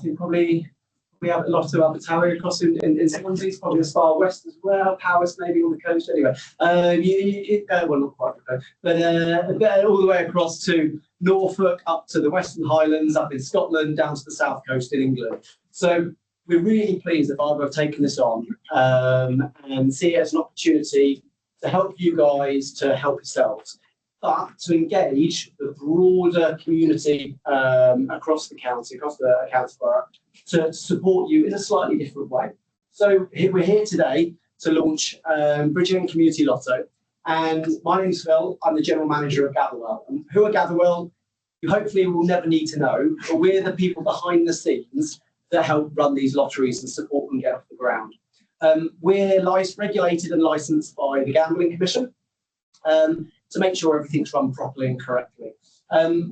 think probably we have a lot of our battalion across in Swansea, probably as far west as well. Powys maybe on the coast anyway. Well, not quite the coast, but all the way across to Norfolk, up to the Western Highlands, up in Scotland, down to the south coast in England. So we're really pleased that Barbour have taken this on and see it as an opportunity to help you guys to help yourselves, but to engage the broader community across the county, across the county borough, to support you in a slightly different way. So we're here today to launch Bridgend Community Lotto, and my name's Phil. I'm the General Manager of Gatherwell. And who are Gatherwell? You hopefully will never need to know, but we're the people behind the scenes that help run these lotteries and support them get off the ground. We're regulated and licensed by the Gambling Commission to make sure everything's run properly and correctly.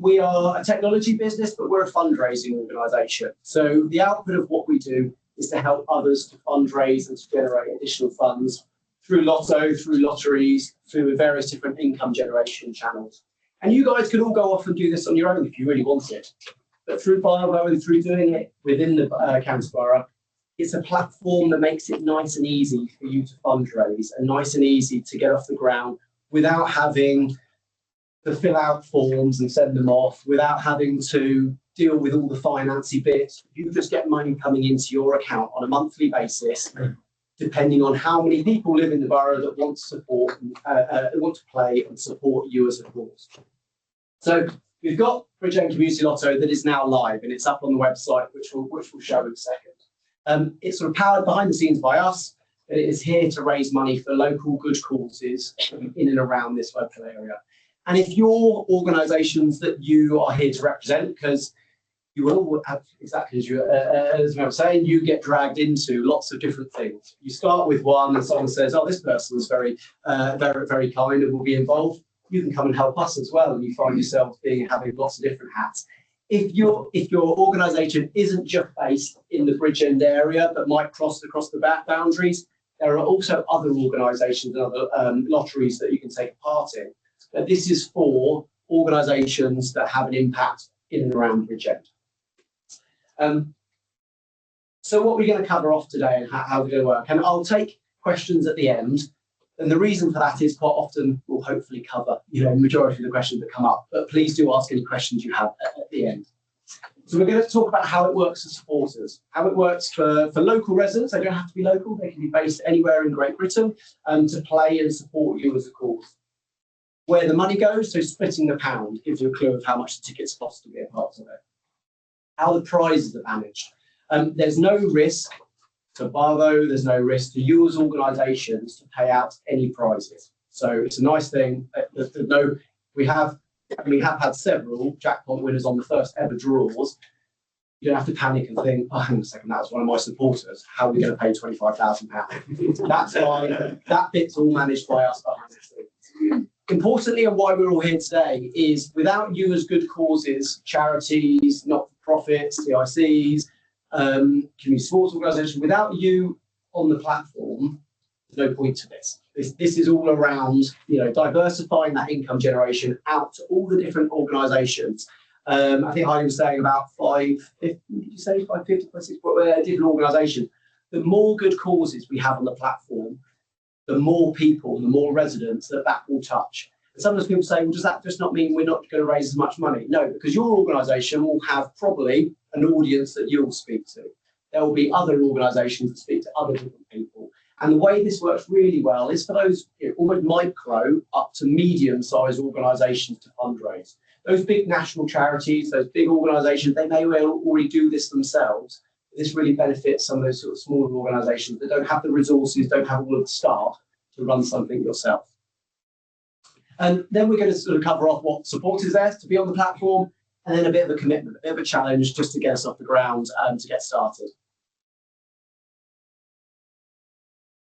We are a technology business, but we're a fundraising organisation. So the output of what we do is to help others to fundraise and to generate additional funds through Lotto, through lotteries, through various different income generation channels. And you guys could all go off and do this on your own if you really wanted. But through Barbour and through doing it within the county borough, it's a platform that makes it nice and easy for you to fundraise and nice and easy to get off the ground without having to fill out forms and send them off, without having to deal with all the financy bits. You just get money coming into your account on a monthly basis, depending on how many people live in the borough that want to support, want to play and support you as a cause. So we've got Bridgend Community Lotto that is now live, and it's up on the website, which we'll show in a second. It's sort of powered behind the scenes by us, but it is here to raise money for local good causes in and around this local area. And if your organisations that you are here to represent, because you will have, exactly as I was saying, you get dragged into lots of different things. You start with one and someone says, oh, this person is very kind and will be involved. You can come and help us as well, and you find yourself having lots of different hats. If your organisation isn't just based in the Bridgend area, but might cross across the boundaries, there are also other organisations and other lotteries that you can take part in. But this is for organisations that have an impact in and around Bridgend. So what we're going to cover off today and how we're going to work, and I'll take questions at the end. And the reason for that is quite often we'll hopefully cover, the majority of the questions that come up, but please do ask any questions you have at the end. So we're going to talk about how it works for supporters, how it works for local residents. They don't have to be local, they can be based anywhere in Great Britain, to play and support you as a cause. Where the money goes, so splitting the pound gives you a clue of how much the tickets cost to be a part of it. How the prizes are managed. There's no risk to Barbour, there's no risk to you as organisations to pay out any prizes. So it's a nice thing. We have had several jackpot winners on the first ever draws. You don't have to panic and think, oh, hang on a second, that was one of my supporters. How are we going to pay £25,000? That's fine. That bit's all managed by us behind the scenes. Importantly, and why we're all here today, is without you as good causes, charities, not-for-profits, CICs, community sports organisations, without you on the platform, there's no point to this. This is all around, diversifying that income generation out to all the different organisations. I think Heidi was saying about 550, did you say 550, 560 different organisations. The more good causes we have on the platform, the more people, the more residents that will touch. And sometimes people say, well, does that just not mean we're not going to raise as much money? No, because your organisation will have probably an audience that you'll speak to. There will be other organisations that speak to other different people. And the way this works really well is for those almost micro up to medium-sized organisations to fundraise. Those big national charities, those big organisations, they may well already do this themselves. This really benefits some of those sort of smaller organisations that don't have the resources, don't have all of the staff to run something yourself. And then we're going to sort of cover off what support is there to be on the platform, and then a bit of a commitment, a bit of a challenge just to get us off the ground and to get started.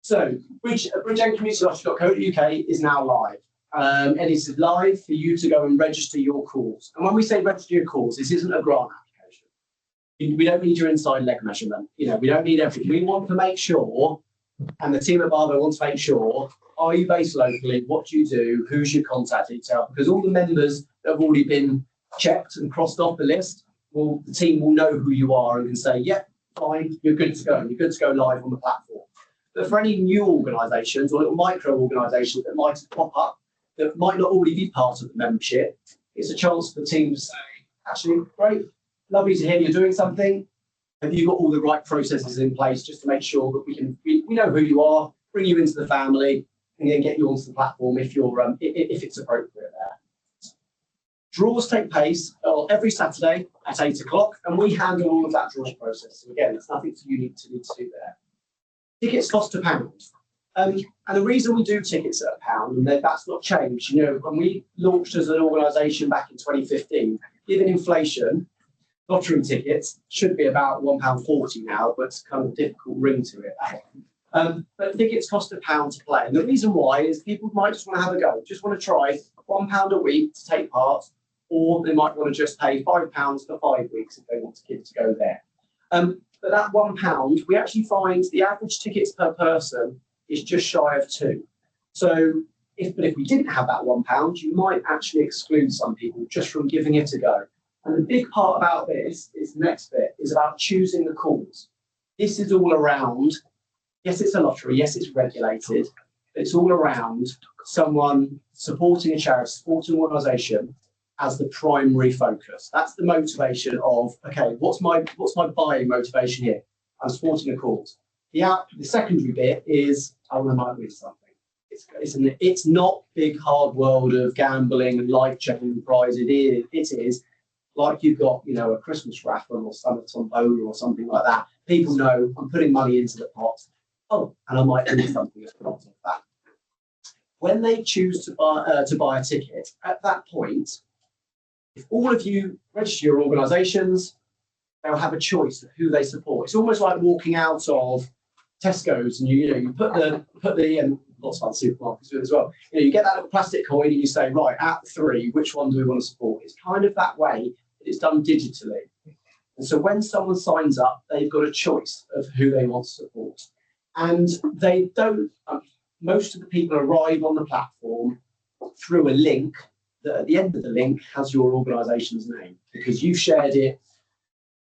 So, bridgendcommunitylotto.co.uk is now live. And it's live for you to go and register your cause. And when we say register your cause, this isn't a grant application. We don't need your inside leg measurement. We don't need everything. We want to make sure, and the team at Barbour wants to make sure, are you based locally? What do you do? Who's your contact detail? Because all the members that have already been checked and crossed off the list, well, the team will know who you are and can say, yeah, fine, you're good to go. You're good to go live on the platform. But for any new organisations or little micro organisations that might pop up, that might not already be part of the membership, it's a chance for the team to say, actually, great, lovely to hear you're doing something. Have you got all the right processes in place just to make sure that we know who you are, bring you into the family, and then get you onto the platform if you're if it's appropriate there. Draws take place every Saturday at 8 o'clock, and we handle all of that draws process. So again, there's nothing you need to do there. Tickets cost £1. And the reason we do tickets at £1, and that's not changed, you know, when we launched as an organisation back in 2015, given inflation, lottery tickets should be about £1.40 now, but it's kind of a difficult ring to it. But tickets cost £1 to play. And the reason why is people might just want to have a go, just want to try £1 a week to take part, or they might want to just pay £5 for 5 weeks if they want to give to go there. But that £1, we actually find the average tickets per person is just shy of 2. So if we didn't have that £1, you might actually exclude some people just from giving it a go. And the big part about this is the next bit, is about choosing the cause. This is all around, yes, it's a lottery, yes, it's regulated, but it's all around someone supporting a charity, supporting an organisation as the primary focus. That's the motivation of, okay, what's my buying motivation here? I'm supporting a cause. The secondary bit is, I might win something. It's not big hard world of gambling and life-changing prize. It is like you've got, you know, a Christmas raffle or some tombola or something like that. People know I'm putting money into the pot. Oh, and I might win something as a result of that. When they choose to buy a ticket, at that point, if all of you register your organisations, they'll have a choice of who they support. It's almost like walking out of Tesco's and you put the and lots of other supermarkets do it as well. You know, you get that little plastic coin and you say, right, out of 3, which one do we want to support? It's kind of that way, but it's done digitally. And so when someone signs up, they've got a choice of who they want to support. And they don't, most of the people arrive on the platform through a link that at the end of the link has your organisation's name, because you've shared it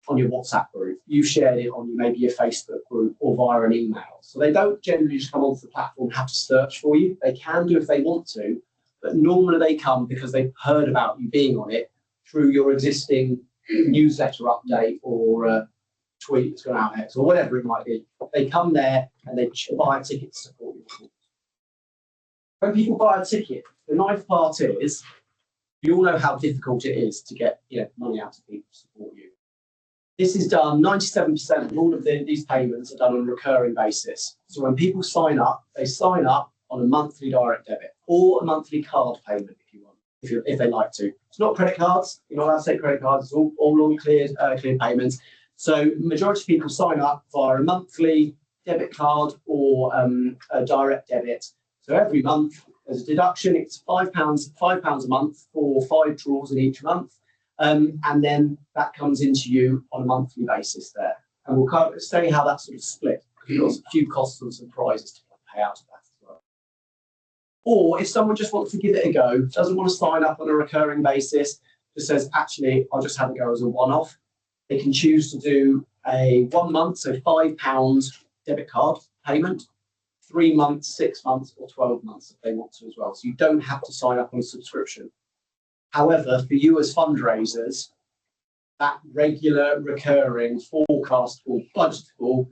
on your WhatsApp group, you've shared it on maybe your Facebook group or via an email. So they don't generally just come onto the platform and have to search for you. They can do if they want to, but normally they come because they've heard about you being on it through your existing newsletter update or tweet that's gone out next or whatever it might be. They come there and they buy a ticket to support you. When people buy a ticket, the nice part is you all know how difficult it is to get money out of people to support you. This is done, 97% of all of these payments are done on a recurring basis. So when people sign up, they sign up on a monthly direct debit or a monthly card payment if you want, if they like to. It's not credit cards, you're not allowed to take credit cards, it's all on cleared payments. So majority of people sign up via a monthly debit card or a direct debit. So every month there's a deduction, it's £5 a month for 5 draws in each month. And then that comes into you on a monthly basis there. And we'll kind of say how that's sort of split. You've got a few costs and some prizes to pay out of that as well. Or if someone just wants to give it a go, doesn't want to sign up on a recurring basis, just says, actually, I'll just have a go as a one-off, they can choose to do a 1 month, so £5 debit card payment, 3 months, 6 months, or 12 months if they want to as well. So you don't have to sign up on a subscription. However, for you as fundraisers, that regular, recurring, forecastable, budgetable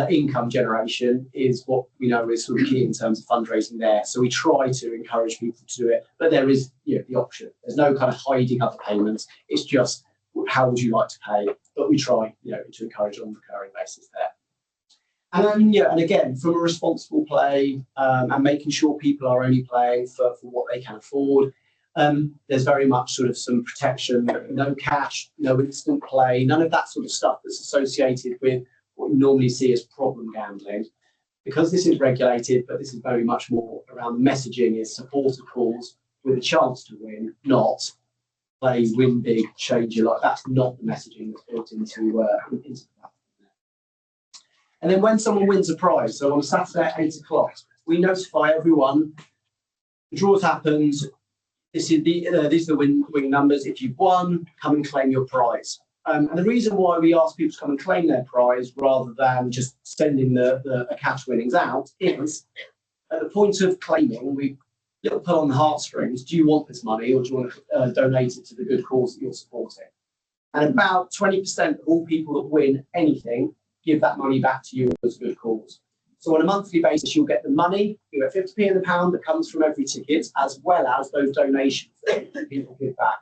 income generation is what we know is sort of key in terms of fundraising there. So we try to encourage people to do it, but there is the option. There's no kind of hiding other payments. It's just how would you like to pay? But we try to encourage on a recurring basis there. And then, and again, from a responsible play and making sure people are only playing for what they can afford. There's very much sort of some protection, no cash, no instant play, none of that sort of stuff that's associated with what you normally see as problem gambling. Because this is regulated, but this is very much more around the messaging is support a cause with a chance to win, not play, win big, change your life. That's not the messaging that's built into the platform. And then when someone wins a prize, so on a Saturday at 8 o'clock, we notify everyone, the draws happens. These are the winning numbers. If you've won, come and claim your prize. And the reason why we ask people to come and claim their prize rather than just sending the cash winnings out is at the point of claiming, we little pull on the heartstrings. Do you want this money, or do you want to donate it to the good cause that you're supporting? And about 20% of all people that win anything give that money back to you as a good cause. So on a monthly basis, you'll get the money, you get 50p in the pound that comes from every ticket, as well as those donations that people give back.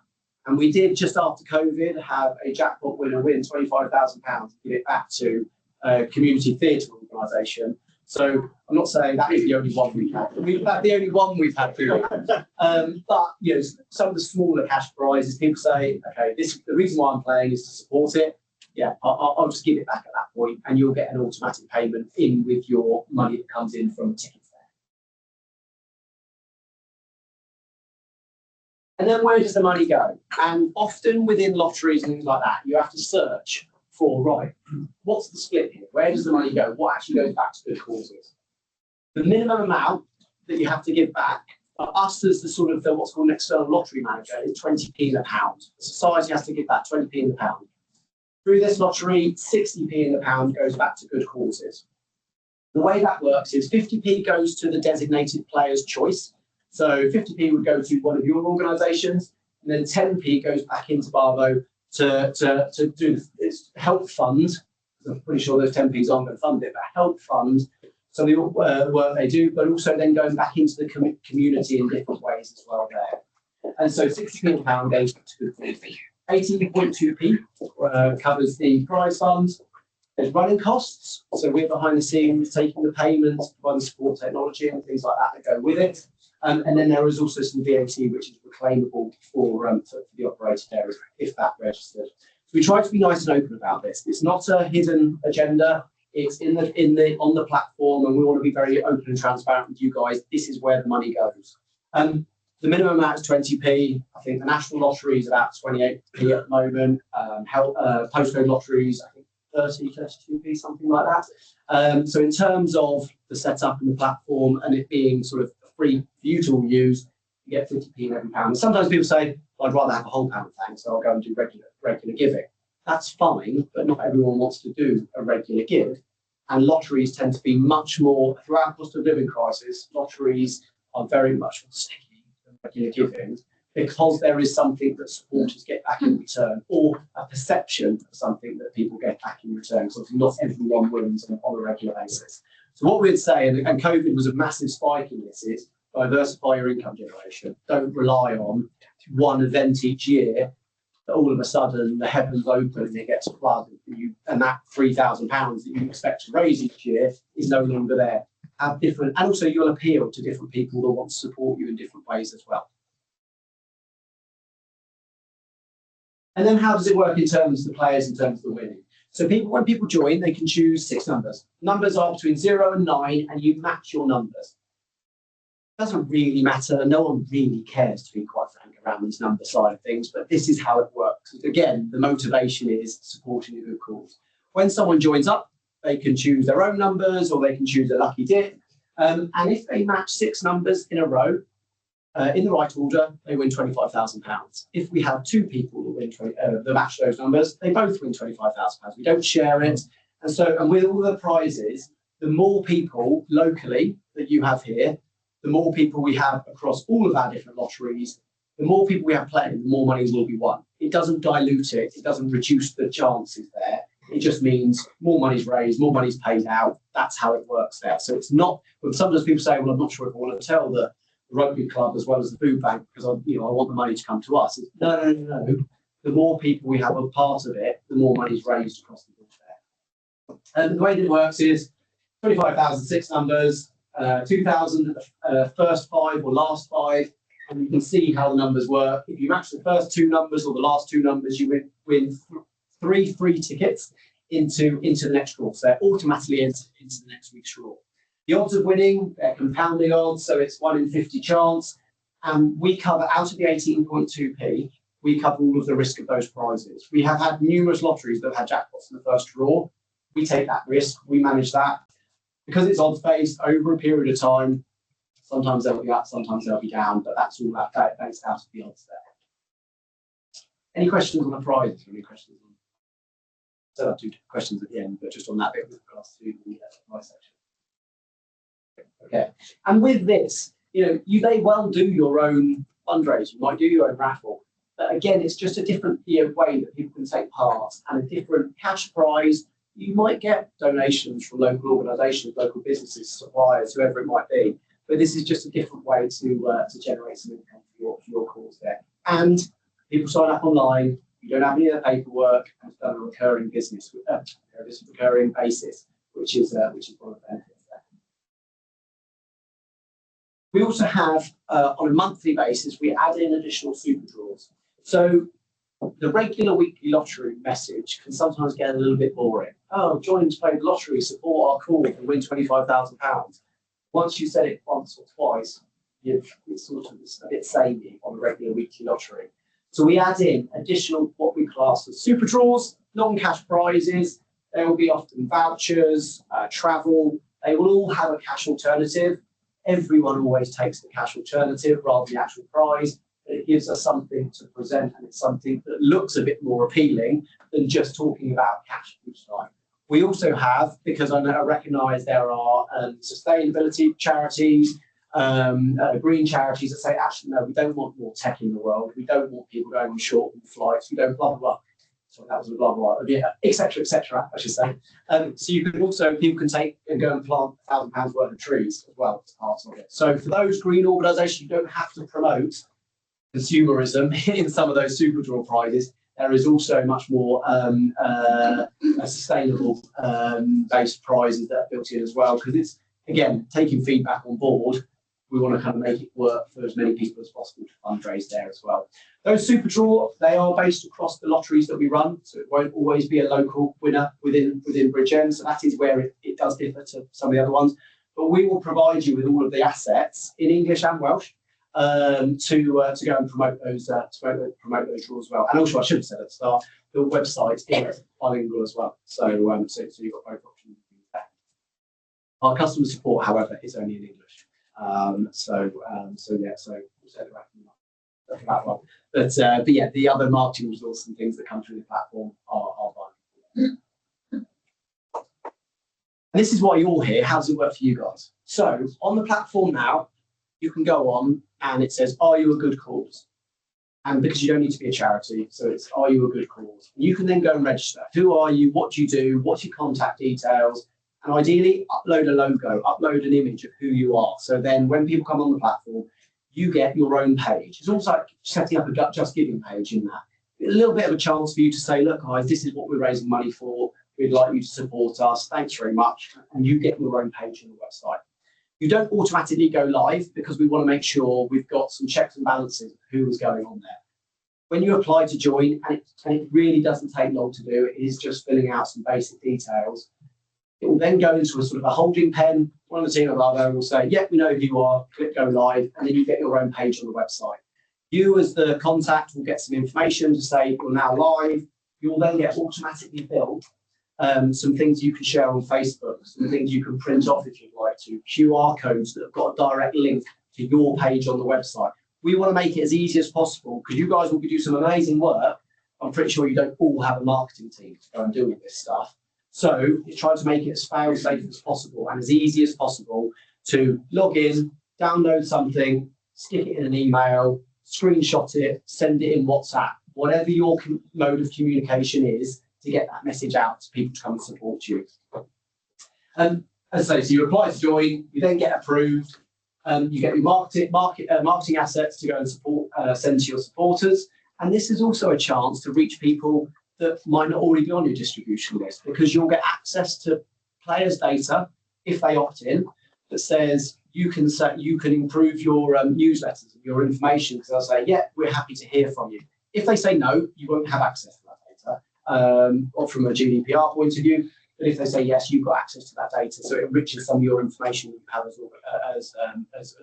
And we did, just after COVID, have a jackpot winner win £25,000 and give it back to a community theatre organisation. So I'm not saying that is the only one we've had. That's the only one we've had. But you know, some of the smaller cash prizes, people say, okay, the reason why I'm playing is to support it. Yeah, I'll just give it back at that point, and you'll get an automatic payment in with your money that comes in from tickets there. And then where does the money go? And often within lotteries and things like that, you have to search for, right, what's the split here? Where does the money go? What actually goes back to good causes? The minimum amount that you have to give back, for us as the sort of what's called an external lottery manager, is 20p in a pound. The society has to give back 20p in the pound. Through this lottery, 60p in the pound goes back to good causes. The way that works is 50p goes to the designated player's choice. So 50p would go to one of your organisations, and then 10p goes back into Barvo to do its help fund. I'm pretty sure those 10p's aren't going to fund it, but help fund some of the work they do, but also then going back into the community in different ways as well there. And so 60p in the pound goes to good causes. 18.2p covers the prize fund. There's running costs, so we're behind the scenes taking the payments, providing support technology and things like that go with it. And then there is also some VAT which is reclaimable for the operated areas if that registered. So we try to be nice and open about this. It's not a hidden agenda. It's on the platform, and we want to be very open and transparent with you guys. This is where the money goes. The minimum amount is 20p. I think the national lottery is about 28p at the moment. Postcode lotteries, I think 30, 32p, something like that. So in terms of the setup and the platform and it being sort of free for you to all use, you get 50p in every pound. Sometimes people say, well, I'd rather have a whole pound, thanks, so I'll go and do regular giving. That's fine, but not everyone wants to do a regular give. And lotteries tend to be much more, throughout the cost of living crisis, lotteries are very much more sticky than regular giving, because there is something that supporters get back in return, or a perception of something that people get back in return. So not everyone wins on a regular basis. So what we'd say, and COVID was a massive spike in this, is diversify your income generation. Don't rely on one event each year that all of a sudden the heavens open and it gets flooded, and that £3,000 that you expect to raise each year is no longer there. Have different, and also you'll appeal to different people that want to support you in different ways as well. And then how does it work in terms of the players, in terms of the winning? So when people join, they can choose 6 numbers. Numbers are between 0 and 9, and you match your numbers. It doesn't really matter. No one really cares, to be quite frank, around these number side of things, but this is how it works. Again, the motivation is supporting a good cause. When someone joins up, they can choose their own numbers, or they can choose a lucky dip. And if they match 6 numbers in a row, in the right order, they win £25,000. If we have 2 people that win that match those numbers, they both win £25,000. We don't share it, and with all the prizes, the more people locally that you have here, the more people we have across all of our different lotteries, the more people we have playing, the more money will be won. It doesn't dilute it. It doesn't reduce the chances there. It just means more money's raised, more money's paid out. That's how it works there. So it's not. When sometimes people say, "Well, I'm not sure if I want to tell the rugby club as well as the food bank because I want the money to come to us." No. The more people we have a part of it, the more money's raised across the board there. And the way that it works is 25,000 6 numbers, 2,000 first 5 or last 5, and you can see how the numbers work. If you match the first 2 numbers or the last 2 numbers, you win 3 free tickets into the next draw. So they're automatically into the next week's draw. The odds of winning, they're compounding odds, so it's 1 in 50 chance. And we cover, out of the 18.2p, we cover all of the risk of those prizes. We have had numerous lotteries that have had jackpots in the first draw. We take that risk, we manage that. Because it's odds-based over a period of time, sometimes they'll be up, sometimes they'll be down, but that's all that based out of the odds there. Any questions on the prizes? Any questions? So I'll do questions at the end, but just on that bit with regards to the advice section. Okay, and with this, you may well do your own fundraiser, you might do your own raffle. But again, it's just a different way that people can take part and a different cash prize. You might get donations from local organisations, local businesses, suppliers, whoever it might be. But this is just a different way to generate some income for your cause there. And people sign up online. You don't have any of the paperwork, and it's done on a recurring business, recurring basis, which is one of the benefits there. We also have, on a monthly basis, we add in additional super draws. So the regular weekly lottery message can sometimes get a little bit boring. Oh, join to play the lottery, support our cause and win £25,000. Once you said it once or twice, it's sort of a bit samey on a regular weekly lottery. So we add in additional what we class as super draws, non-cash prizes. There will be often vouchers, travel. They will all have a cash alternative. Everyone always takes the cash alternative rather than the actual prize. But it gives us something to present, and it's something that looks a bit more appealing than just talking about cash each time. We also have, because I recognise there are sustainability charities, green charities that say, actually, no, we don't want more tech in the world. We don't want people going on short flights. We don't blah, blah, blah. Sorry, that was a blah, blah, blah. Yeah, et cetera, I should say. So you can also, people can take and go and plant £1,000 worth of trees as well as part of it. So for those green organisations, you don't have to promote consumerism in some of those super draw prizes. There is also much more sustainable based prizes that are built in as well, because it's, again, taking feedback on board. We want to kind of make it work for as many people as possible to fundraise there as well. Those super draw, they are based across the lotteries that we run, so it won't always be a local winner within Bridgend. So that is where it does differ to some of the other ones. But we will provide you with all of the assets in English and Welsh to go and promote those draws as well. And also, I should have said at the start, the website is bilingual as well. So you've got both options there. Our customer support, however, is only in English. So we'll say that one. But yeah, the other marketing resources and things that come through the platform are bilingual. And this is why you're here. How does it work for you guys? So on the platform now, you can go on and it says, are you a good cause? And because you don't need to be a charity, so it's, are you a good cause? And you can then go and register. Who are you? What do you do? What's your contact details? And ideally, upload a logo, upload an image of who you are. So then when people come on the platform, you get your own page. It's almost like setting up a Just Giving page in that. A little bit of a chance for you to say, look, guys, this is what we're raising money for. We'd like you to support us. Thanks very much. And you get your own page on the website. You don't automatically go live because we want to make sure we've got some checks and balances of who is going on there. When you apply to join, and it really doesn't take long to do, it is just filling out some basic details. It will then go into a sort of a holding pen. One of the team above will say, yeah, we know who you are, click go live, and then you get your own page on the website. You as the contact will get some information to say you're now live. You'll then get automatically built some things you can share on Facebook, some things you can print off if you'd like to, QR codes that have got a direct link to your page on the website. We want to make it as easy as possible because you guys will do some amazing work. I'm pretty sure you don't all have a marketing team to go and do all this stuff. So it's trying to make it as fail-safe as possible and as easy as possible to log in, download something, stick it in an email, screenshot it, send it in WhatsApp, whatever your mode of communication is, to get that message out to people to come and support you. As I say, so you apply to join, you then get approved, you get your marketing assets to go and send to your supporters. And this is also a chance to reach people that might not already be on your distribution list, because you'll get access to players' data if they opt in that says you can improve your newsletters and your information, because they'll say, yeah, we're happy to hear from you. If they say no, you won't have access to that data, or from a GDPR point of view. But if they say yes, you've got access to that data, so it enriches some of your information that you have as organisation as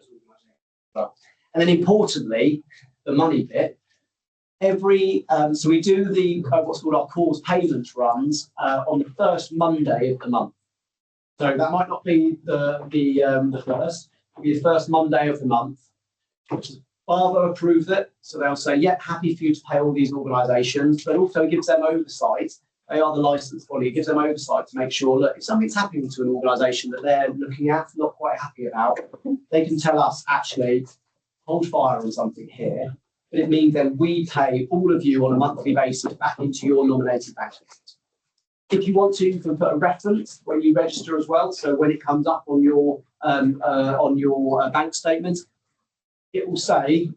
well. And then importantly, the money bit. So we do the what's called our cause payment runs on the first Monday of the month. So that might not be the first; it'll be the first Monday of the month. Barvo approved it, so they'll say, "Yeah, happy for you to pay all these organisations," but also gives them oversight They are the licensed body. It gives them oversight to make sure, look, if something's happening to an organisation that they're looking at, not quite happy about, they can tell us, actually, hold fire on something here. But it means then we pay all of you on a monthly basis back into your nominated bank account. If you want to, you can put a reference when you register as well. So when it comes up on your bank statement, it will say,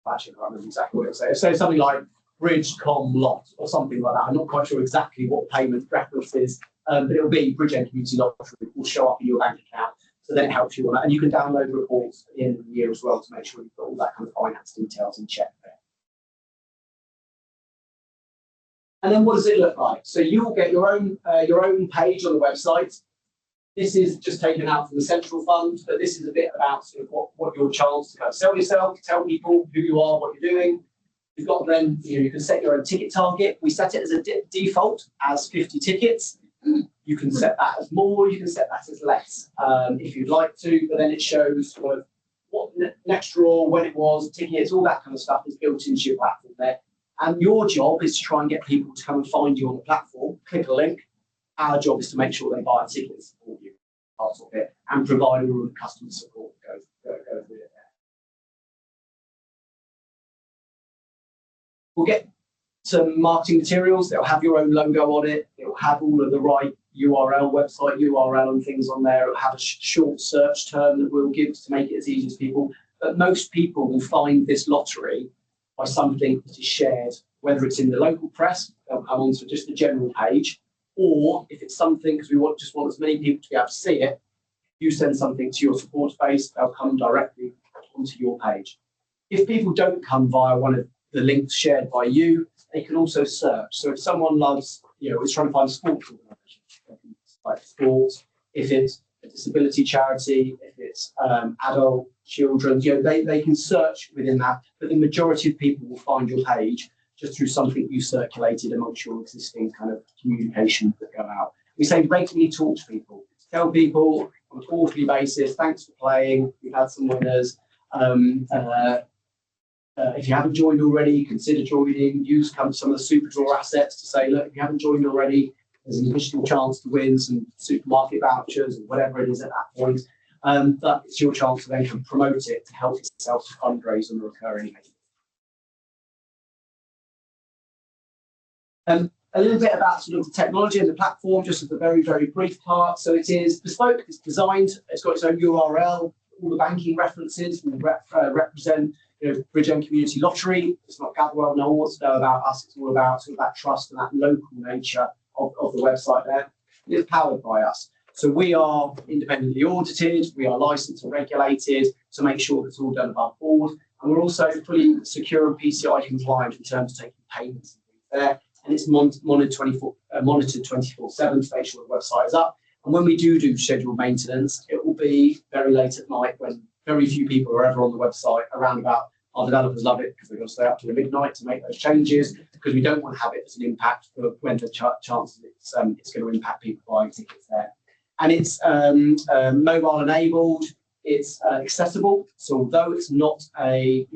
actually, I can't remember exactly what it says. It says something like Bridgend Lotto or something like that. I'm not quite sure exactly what payment reference is, but it'll be Bridgend Community Lotto. It will show up in your bank account. So then it helps you on that. And you can download reports at the end of the year as well to make sure you've got all that kind of finance details in check there. And then what does it look like? So you'll get your own page on the website. This is just taken out from the central fund, but this is a bit about sort of what your chance to kind of sell yourself, tell people who you are, what you're doing. You've got then, you can set your own ticket target. We set it as a default as 50 tickets. You can set that as more, you can set that as less if you'd like to, but then it shows sort of what next draw, when it was, tickets, all that kind of stuff is built into your platform there. And your job is to try and get people to come and find you on the platform, click a link. Our job is to make sure they buy a ticket and support you, part of it, and provide all of the customer support that goes with it there. We'll get some marketing materials. They'll have your own logo on it. It'll have all of the right URL, website URL and things on there. It'll have a short search term that we'll give to make it as easy as people. But most people will find this lottery by something that is shared, whether it's in the local press, they'll come onto just the general page, or if it's something, because we just want as many people to be able to see it, you send something to your support base, they'll come directly onto your page. If people don't come via one of the links shared by you, they can also search. So if someone loves, is trying to find a sports organisation, like sports, if it's a disability charity, if it's adult, children, they can search within that. But the majority of people will find your page just through something you circulated amongst your existing kind of communications that go out. We say regularly talk to people, tell people on a quarterly basis, thanks for playing, we've had some winners. If you haven't joined already, consider joining. Use some of the super draw assets to say, look, if you haven't joined already, there's an additional chance to win some supermarket vouchers or whatever it is at that point. But it's your chance to then promote it to help yourself to fundraise on a recurring basis. A little bit about sort of the technology and the platform, just as a very, very brief part. So it is bespoke, it's designed, it's got its own URL, all the banking references will represent Bridgend Community Lottery. It's not Gatherwell, no one wants to know about us. It's all about sort of that trust and that local nature of the website there. It's powered by us. So we are independently audited, we are licensed and regulated to make sure it's all done above board. And we're also fully secure and PCI compliant in terms of taking payments and things there. And it's monitored 24/7 to make sure the website is up. And when we do scheduled maintenance, it will be very late at night when very few people are ever on the website. Around about, our developers love it because they've got to stay up till midnight to make those changes, because we don't want to have it as an impact for when the chances it's going to impact people buying tickets there. And it's mobile enabled, it's accessible. So although it's not a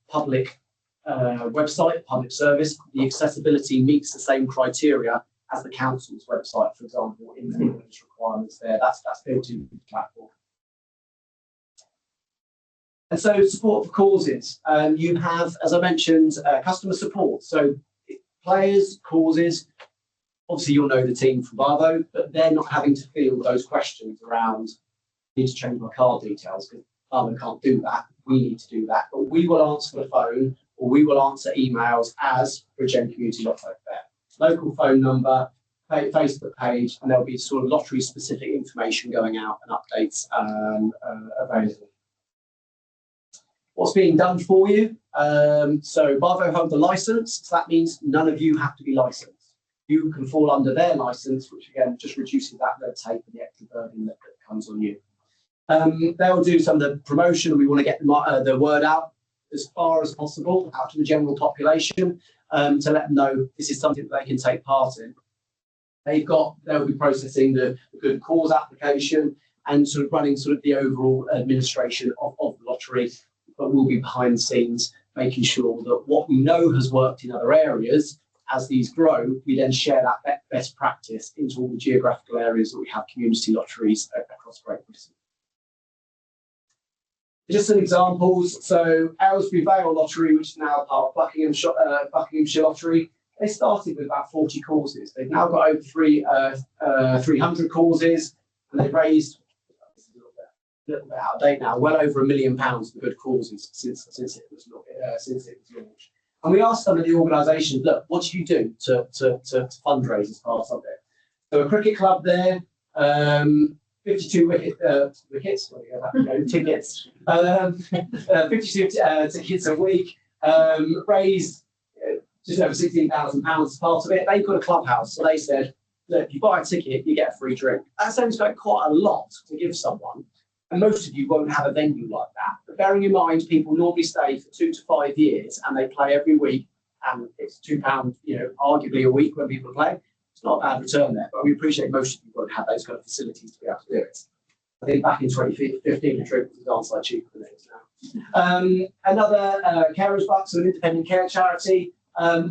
public website, public service, the accessibility meets the same criteria as the council's website, for example, in the English requirements there. That's built into the platform. And so support for causes. You have, as I mentioned, customer support. So players, causes, obviously you'll know the team from Barvo, but they're not having to field those questions around, I need to change my card details, because Barvo can't do that. We need to do that. But we will answer the phone, or we will answer emails as Bridgend Community Lotto there. Local phone number, Facebook page, and there'll be sort of lottery specific information going out and updates available. What's being done for you? So Barvo hold the license, so that means none of you have to be licensed. You can fall under their license, which again just reduces that red tape and the extra burden that comes on you. They'll do some of the promotion. We want to get the word out as far as possible out to the general population to let them know this is something that they can take part in. They'll be processing the good cause application and sort of running sort of the overall administration of the lottery, but we'll be behind the scenes making sure that what we know has worked in other areas as these grow, we then share that best practice into all the geographical areas that we have community lotteries across Great Britain. Just some examples. So Aylesbury Vale Lottery, which is now part of Buckinghamshire Lottery, they started with about 40 causes. They've now got over 300 causes, and they've raised, a little bit out of date now, well over £1 million for good causes since it was launched. And we asked some of the organisations, look, what do you do to fundraise as part of it? So a cricket club there, 52 tickets, 52 tickets a week, raised just over £16,000 as part of it. They've got a clubhouse, so they said, look, if you buy a ticket, you get a free drink. That sounds like quite a lot to give someone, and most of you won't have a venue like that. But bearing in mind, people normally stay for 2 to 5 years, and they play every week, and it's £2, arguably a week when people play. It's not a bad return there, but we appreciate most of you won't have those kind of facilities to be able to do it. I think back in 2015, the drink was a dance like cheaper than it is now. Another carers bucks, so an independent care charity.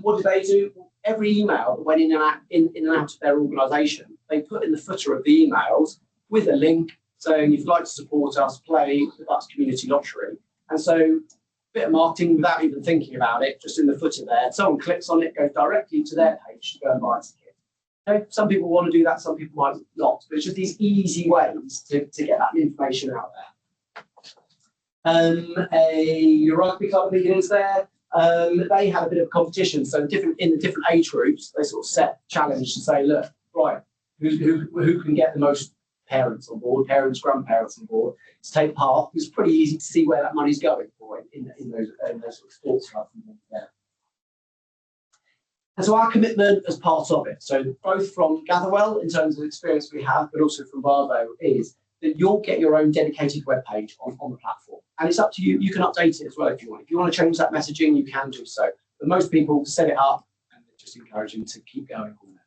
What do? Every email that went in and out of their organisation, they put in the footer of the emails with a link saying, if you'd like to support us, play the Bucks Community Lottery. And so a bit of marketing without even thinking about it, just in the footer there. Someone clicks on it, goes directly to their page to go and buy a ticket. Okay? Some people want to do that, some people might not. But it's just these easy ways to get that information out there. A rugby club begins there. They had a bit of competition, so in the different age groups, they sort of set challenge to say, look, right, who can get the most parents on board, parents, grandparents on board to take part. It's pretty easy to see where that money's going for in those sort of sports clubs there. And so our commitment as part of it, so both from Gatherwell in terms of the experience we have, but also from Barvo, is that you'll get your own dedicated web page on the platform. And it's up to you. You can update it as well if you want. If you want to change that messaging, you can do so. But most people set it up and just encourage them to keep going on there.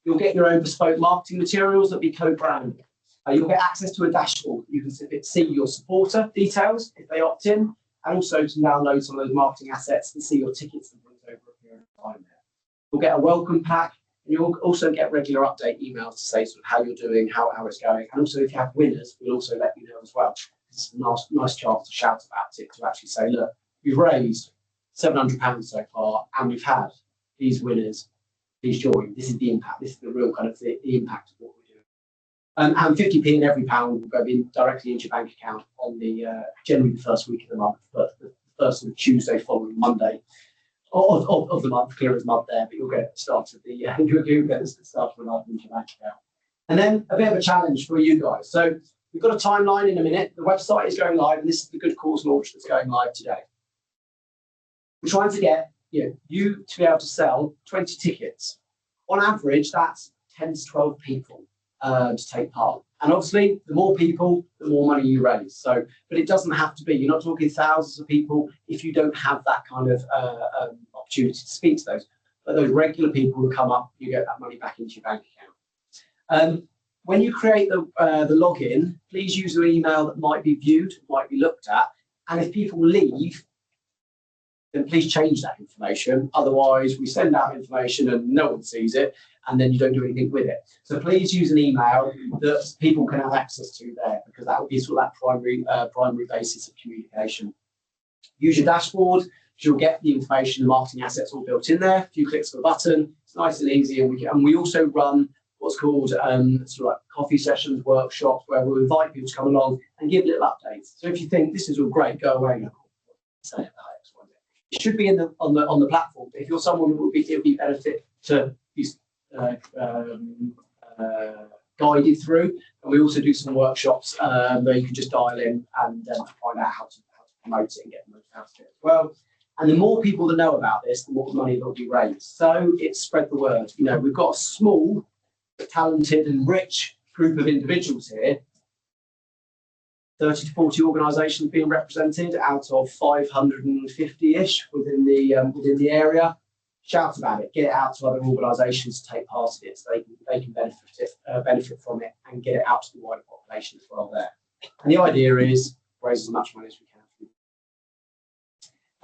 You'll get your own bespoke marketing materials that be co-branded. You'll get access to a dashboard. You can see your supporter details if they opt in, and also to download some of those marketing assets and see your tickets and things over a period of time there. You'll get a welcome pack, and you'll also get regular update emails to say sort of how you're doing, how it's going. And also if you have winners, we'll also let you know as well. It's a nice chance to shout about it, to actually say, look, we've raised £700 so far, and we've had these winners, please join. This is the impact. This is the real kind of the impact of what we're doing. And 50p in every pound will go in directly into your bank account on the generally the first week of the month, but the first sort of Tuesday following Monday of the month, clear as mud there, but you'll get the start of the you'll get the start of the month into your bank account. And then a bit of a challenge for you guys. So we've got a timeline in a minute. The website is going live, and this is the Good Cause launch that's going live today. We're trying to get you to be able to sell 20 tickets. On average, that's 10 to 12 people to take part. And obviously, the more people, the more money you raise. So, but it doesn't have to be. You're not talking thousands of people if you don't have that kind of opportunity to speak to those. But those regular people who come up, you get that money back into your bank account. When you create the login, please use an email that might be viewed, might be looked at. And if people leave, then please change that information. Otherwise, we send out information and no one sees it, and then you don't do anything with it. So please use an email that people can have access to there, because that will be sort of that primary basis of communication. Use your dashboard. You'll get the information, the marketing assets all built in there. A few clicks of a button. It's nice and easy, and we also run what's called sort of like coffee sessions, workshops, where we'll invite people to come along and give little updates. So if you think this is all great, go away and say about it. It should be on the platform. If you're someone who it would be benefit to be guided through, and we also do some workshops where you can just dial in and find out how to promote it and get the most out of it as well. And the more people that know about this, the more money that will be raised. So it's spread the word. You know, we've got a small, talented and rich group of individuals here. 30 to 40 organisations being represented out of 550-ish within the area. Shout about it, get it out to other organisations to take part in it, so they can benefit from it and get it out to the wider population as well there. And the idea is raise as much money as we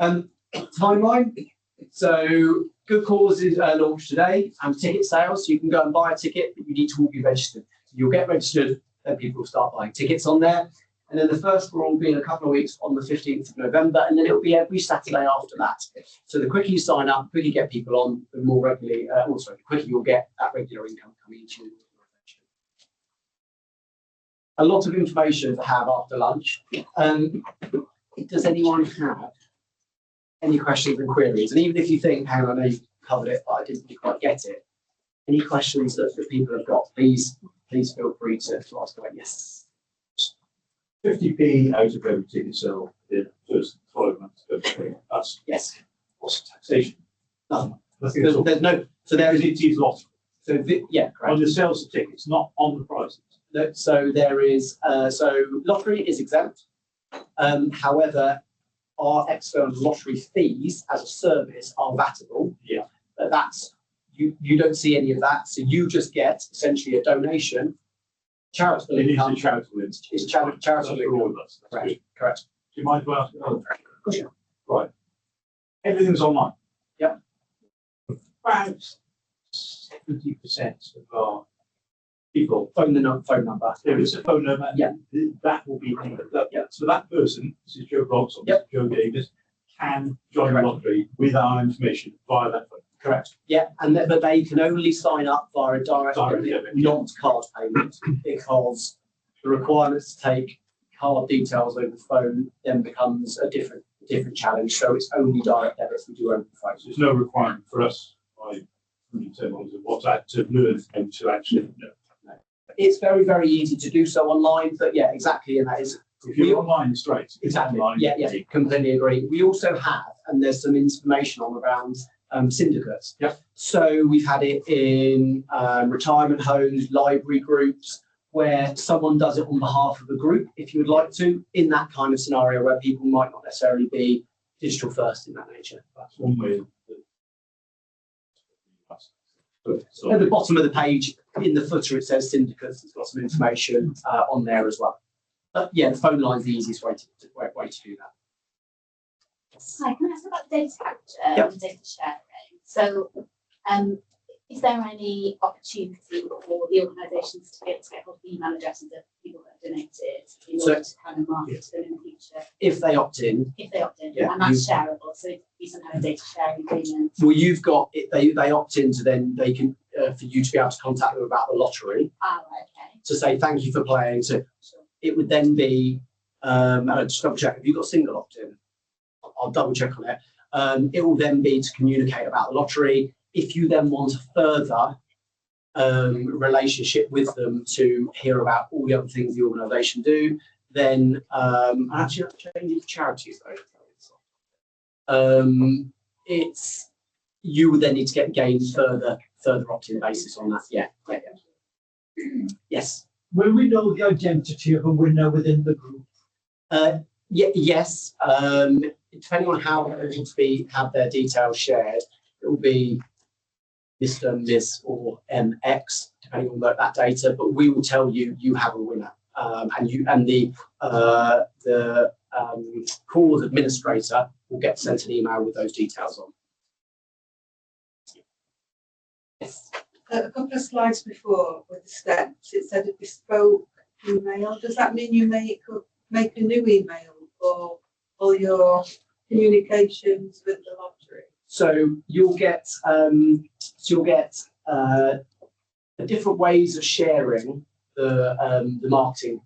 can. Timeline. So good causes launched today and ticket sales. So you can go and buy a ticket, but you need to all be registered. So you'll get registered, then people will start buying tickets on there. And then the first will all be in a couple of weeks on the 15th of November, and then it'll be every Saturday after that. So the quicker you sign up, the quicker you get people on, the more regularly, the quicker you'll get that regular income coming into your organisation. A lot of information to have after lunch. Does anyone have any questions and queries? And even if you think, hang on, I know you covered it, but I didn't really quite get it. Any questions that people have got, please feel free to ask away. Yes. 50p out of every ticket sale in the first 5 months. That's yes. What's the taxation? Nothing. There's no. So there is it is lottery. So yeah, correct. On the sales of tickets, not on the prices. No, so there is. So lottery is exempt. However, our external lottery fees as a service are vatable. Yeah. But that's you don't see any of that. So you just get essentially a donation. Charitable income. It is a charitable income. It's charitable income. Correct. Correct. Do you mind if I ask another question? Yeah. Right. Everything's online. Yep. About 70% of our people Phone number. there is a phone number. Yeah. That will be yeah. So that person, this is Joe Brooks or Yep. Joe Davis, can join the lottery with our information via that phone. Correct. Yeah, and but they can only sign up via a direct debit, not card payment, because the requirements to take card details over the phone then becomes a different challenge. So it's only direct debits we do over the phone. So there's no requirement for us by WhatsApp to learn and to actually know. It's very, very easy to do so online, but yeah, exactly, and that is if you're online straight. Exactly. Online, yeah, completely agree. We also have, and there's some information on around syndicates. Yeah. So we've had it in retirement homes, library groups, where someone does it on behalf of a group, if you would like to, in that kind of scenario where people might not necessarily be digital first in that nature. That's one way. So at the bottom of the page, in the footer, it says syndicates. It's got some information on there as well. But yeah, the phone line is the easiest way to do that. Hi, can I ask about data capture and data sharing? So, is there any opportunity for the organisations to be able to get hold of email addresses of people that have donated in order to kind of market them in the future? If they opt in. If they opt in, and that's shareable, so it'd be some kind of data sharing agreement. Well, you've got it. They opt in to then they can for you to be able to contact them about the lottery. Ah, right, okay. To say thank you for playing. So Sure. it would then be. And I just double check. Have you got single opt in? I'll double check on it. It will then be to communicate about the lottery. If you then want a further relationship with them to hear about all the other things the organisation do, then actually that's changing for charities though. It's you would then need to gain further opt-in basis on that. Yeah. Yes. Will we know the identity of a winner within the group? Yes. Depending on how they want to have their details shared, it will be Mr., Miss, or MX, depending on that data. But we will tell you have a winner, and the cause administrator will get sent an email with those details on. Yes. A couple of slides before with the steps, it said a bespoke email. Does that mean you make a new email for all your communications with the lottery? So you'll get different ways of sharing the marketing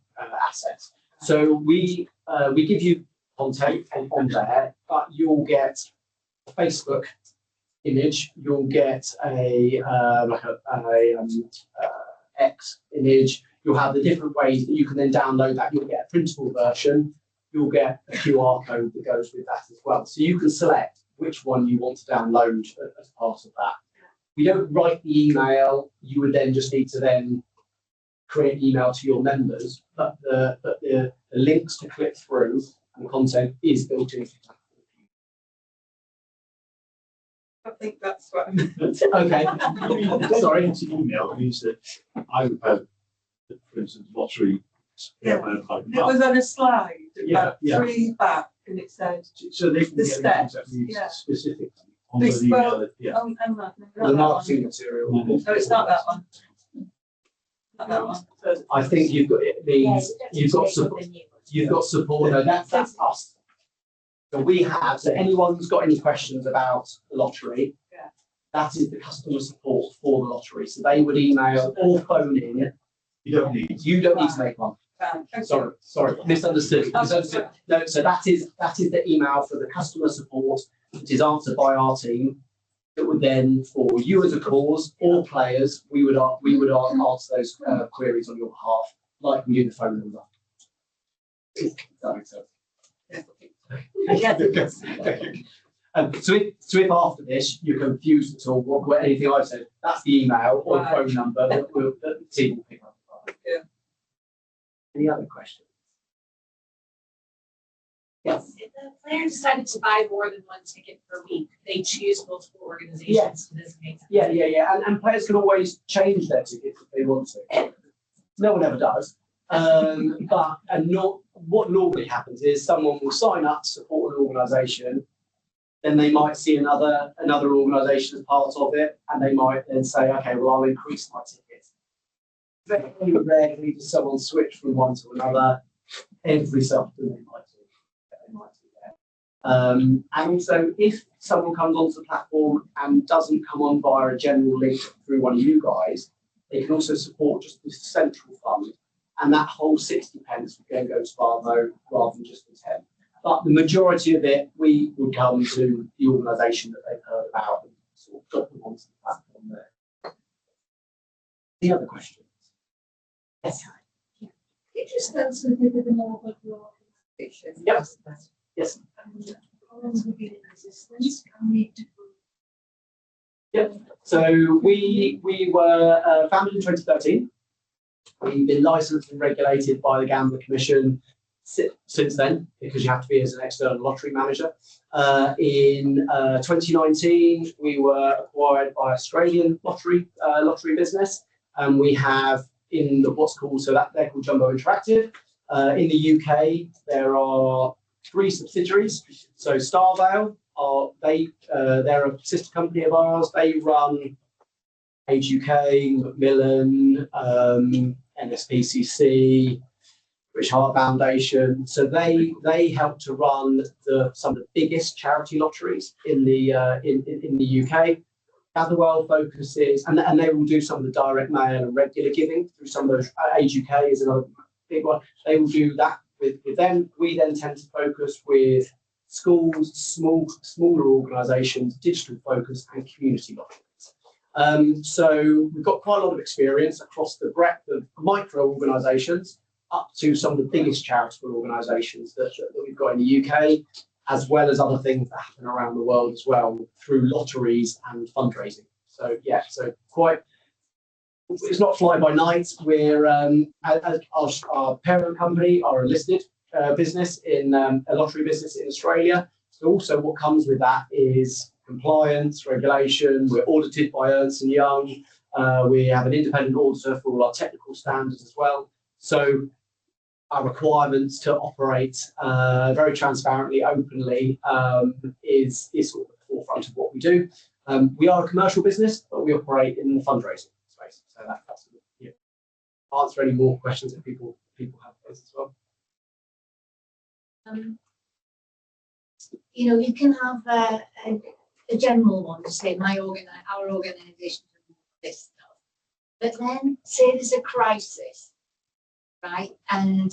assets. So we give you content on there, but you'll get a Facebook image, you'll get a X image. You'll have the different ways that you can then download that. You'll get a printable version. You'll get a QR code that goes with that as well. So you can select which one you want to download as part of that. We don't write the email. You would then just need to then create an email to your members, but the links to click through and the content is built into the platform. I think that's what I meant. Okay. Sorry. Email means that I would have, for instance, lottery. Yeah. It was on a slide about 3 back, and it said so they can the get steps, in contact with you yeah. specifically On the email, yeah. Oh, hang on, no, The not that marketing one. material. No, it's not that one. Not that one. I think you've got, it means you've got support, no, that's us. So we have, so anyone who's got any questions about the lottery, Yeah. that is the customer support for the lottery. So they would email or phone in. You don't need. You don't need to make one. Okay. Sorry, misunderstood. Misunderstood. No, so that is the email for the customer support that is answered by our team. That would then, for you as a cause or players, we would answer those queries on your behalf, like we do the phone number. That makes sense. So if after this you're confused at all, what anything I've said, that's the email or the phone number that the team will pick up. Yeah. Any other questions? Yes. If the player decided to buy more than one ticket per week, they choose multiple organizations Yes. to designate. Yeah. And players can always change their tickets if they want to. No one ever does. What normally happens is someone will sign up to support an organisation, then they might see another organisation as part of it, and they might then say, okay, well, I'll increase my tickets. Very rarely does someone switch from one to another. Every so often they might do that. And also, if someone comes onto the platform and doesn't come on via a general link through one of you guys, they can also support just the central fund. And that whole 60 pence would then go to Barvo rather than just the 10. But the majority of it, we would come to the organisation that they've heard about and sort of drop them onto the platform there. Any other questions? Yes. Could you just tell us a little bit more about your organisation? Yep. Yes. And how long have you been in existence? How many different? Yep. So we were founded in 2013. We've been licensed and regulated by the Gambling Commission since then, because you have to be as an external lottery manager. In 2019, we were acquired by Australian lottery business, and we have in the what's called they're called Jumbo Interactive. In the UK, there are 3 subsidiaries. So Starvale they're a sister company of ours. They run Age UK, Macmillan, NSPCC, British Heart Foundation. So they help to run some of the biggest charity lotteries in the UK. Gatherwell focuses, and they will do some of the direct mail and regular giving through some of those. Age UK is another big one. They will do that with them. We then tend to focus with schools, smaller organisations, digital focus, and community lotteries. So we've got quite a lot of experience across the breadth of micro organisations up to some of the biggest charitable organisations that we've got in the UK, as well as other things that happen around the world as well through lotteries and fundraising. So yeah, it's not fly by night. We're our parent company are a listed business in a lottery business in Australia. So also what comes with that is compliance, regulation. We're audited by Ernst & Young. We have an independent auditor for all our technical standards as well. So our requirements to operate very transparently, openly, is sort of the forefront of what we do. We are a commercial business, but we operate in the fundraising space. So that's answer any more questions that people have as well. You can have a general one to say our organisation this stuff, but then say there's a crisis, right? And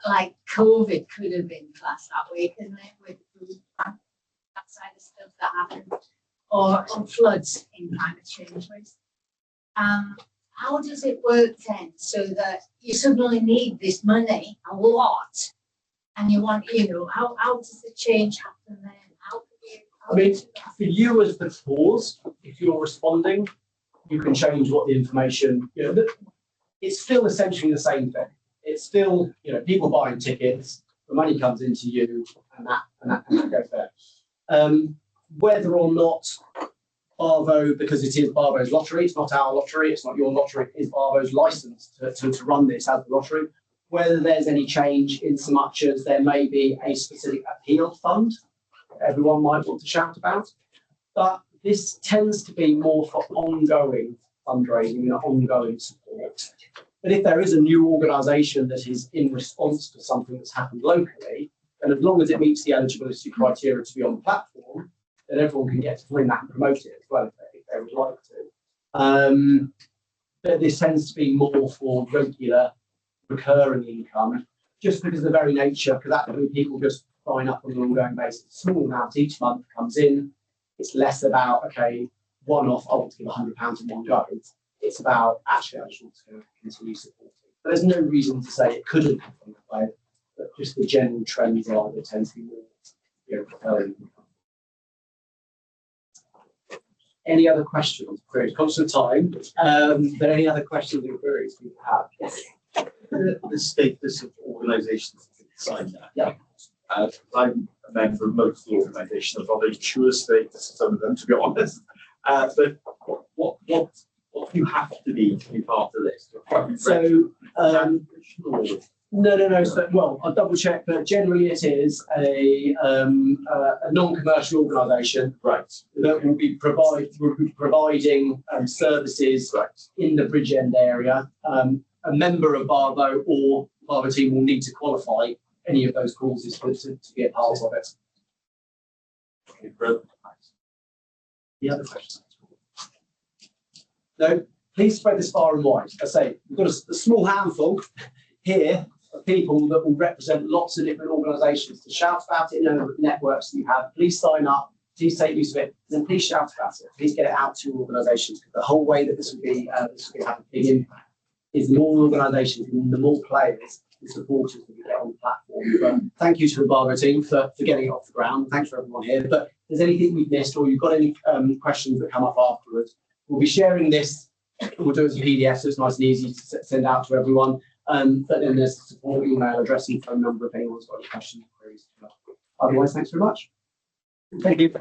like COVID could have been classed that way, couldn't it? With that side of stuff that happened, or floods in climate change. How does it work then, so that you suddenly need this money a lot, and you want, how does the change happen then? For you as the cause, if you're responding, you can change what the information, it's still essentially the same thing. It's still, people buying tickets, the money comes into you, and that goes there. Whether or not Barvo, because it is Barvo's lottery, it's not our lottery, it's not your lottery, it is Barvo's license to run this as the lottery. Whether there's any change in so much as there may be a specific appeal fund everyone might want to shout about. But this tends to be more for ongoing fundraising and ongoing support. But if there is a new organisation that is in response to something that's happened locally, then as long as it meets the eligibility criteria to be on the platform, then everyone can get to win that and promote it as well if they would like to. But this tends to be more for regular, recurring income, just because of the very nature, because actually people just sign up on an ongoing basis. A small amount each month comes in. It's less about, okay, one-off, I want to give £100 in one go. It's about, actually, I just want to continue supporting. But there's no reason to say it couldn't happen that way, but just the general trends are there tends to be more recurring income. Any other questions, queries? Constant time, but any other questions or queries people have? Yes. The status of organisations that signed that. Yeah. I'm a member of most of the organisations, of rather mature status, some of them, to be honest. But what you have to be part of this? So, no. So, well, I'll double check, but generally it is a non-commercial organisation, Right. that will be providing services in the Bridgend area. A member of Barvo or Barvo team will need to qualify any of those causes to be a part of it. The other questions? No, please spread this far and wide. I say we've got a small handful here of people that will represent lots of different organisations. To shout about it in the networks that you have, please sign up, please take use of it, and then please shout about it. Please get it out to your organisations, because the whole way that this will have a big impact is the more organisations and the more players and supporters that we get on the platform. But thank you to the Barvo team for getting it off the ground. Thanks for everyone here. But if there's anything we've missed or you've got any questions that come up afterwards, we'll be sharing this. We'll do it as a PDF, so it's nice and easy to send out to everyone. But then there's the support email address and phone number if anyone's got any questions or queries. Otherwise, thanks very much. Thank you.